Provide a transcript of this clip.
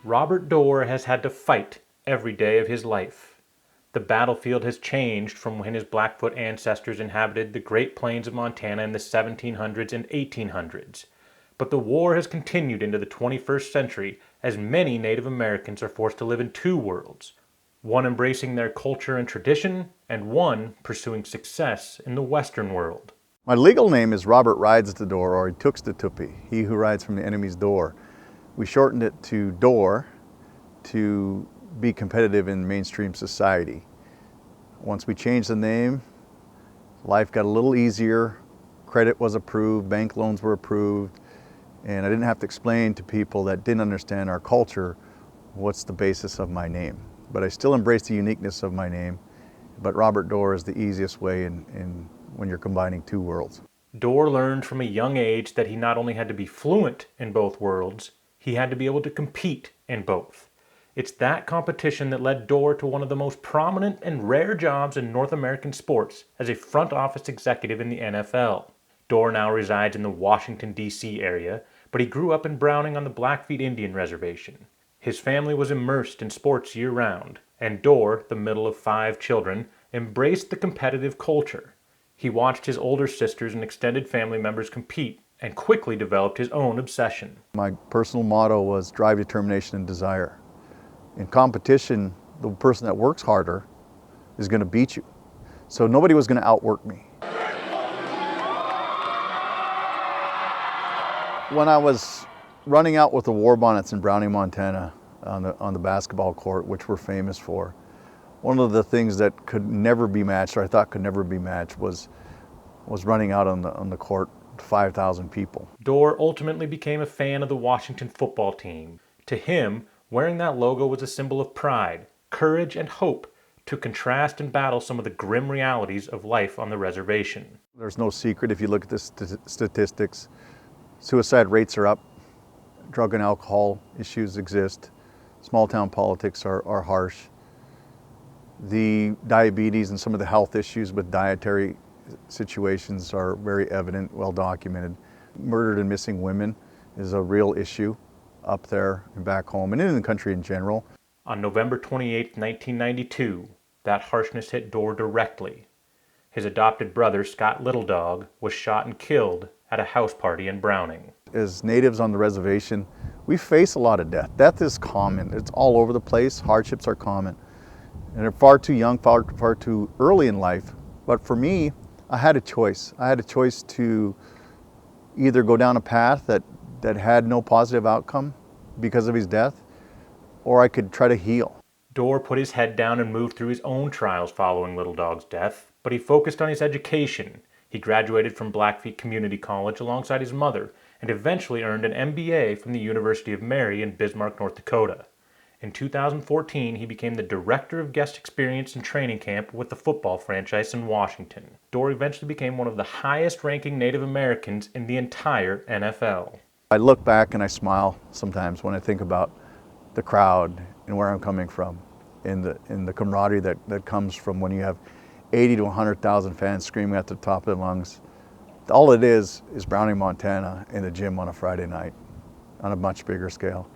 Robert Doore has had to fight every day of his life. The battlefield has changed from when his Blackfoot ancestors inhabited the Great Plains of Montana in the 1700s and 1800s. But the war has continued into the 21st century as many Native Americans are forced to live in two worlds, one embracing their culture and tradition, and one pursuing success in the Western world. My legal name is Robert Rides the Door, or Tupi, he who rides from the enemy's door. We shortened it to Doore to be competitive in mainstream society. Once we changed the name, life got a little easier. Credit was approved, bank loans were approved, and I didn't have to explain to people that didn't understand our culture what's the basis of my name. But I still embrace the uniqueness of my name, but Robert Doore is the easiest way in when you're combining two worlds. Doore learned from a young age that he not only had to be fluent in both worlds, he had to be able to compete in both. It's that competition that led Doore to one of the most prominent and rare jobs in North American sports as a front office executive in the NFL. Doore now resides in the Washington, D.C. area, but he grew up in Browning on the Blackfeet Indian Reservation. His family was immersed in sports year-round, and Doore, the middle of 5 children, embraced the competitive culture. He watched his older sisters and extended family members compete and quickly developed his own obsession. My personal motto was drive, determination, and desire. In competition, the person that works harder is going to beat you. So nobody was going to outwork me. When I was running out with the war bonnets in Browning, Montana, on the basketball court, which we're famous for, one of the things that could never be matched, or I thought could never be matched, was running out on the court to 5,000 people. Doore ultimately became a fan of the Washington football team. To him, wearing that logo was a symbol of pride, courage, and hope to contrast and battle some of the grim realities of life on the reservation. There's no secret if you look at the statistics. Suicide rates are up, drug and alcohol issues exist, small town politics are harsh. The diabetes and some of the health issues with dietary situations are very evident, well documented. Murdered and missing women is a real issue up there and back home and in the country in general. On November 28, 1992, that harshness hit Doore directly. His adopted brother, Scott Little Dog, was shot and killed at a house party in Browning. As natives on the reservation, we face a lot of death. Death is common. It's all over the place. Hardships are common. And they're far too young, far too early in life. But for me, I had a choice. I had a choice to either go down a path that had no positive outcome because of his death, or I could try to heal. Doore put his head down and moved through his own trials following Little Dog's death, but he focused on his education. He graduated from Blackfeet Community College alongside his mother, and eventually earned an MBA from the University of Mary in Bismarck, North Dakota. In 2014, he became the Director of Guest Experience and Training Camp with the football franchise in Washington. Doore eventually became one of the highest-ranking Native Americans in the entire NFL. I look back and I smile sometimes when I think about the crowd and where I'm coming from, and the camaraderie that comes from when you have 80 to 100,000 fans screaming at the top of their lungs. All it is Browning, Montana in the gym on a Friday night on a much bigger scale.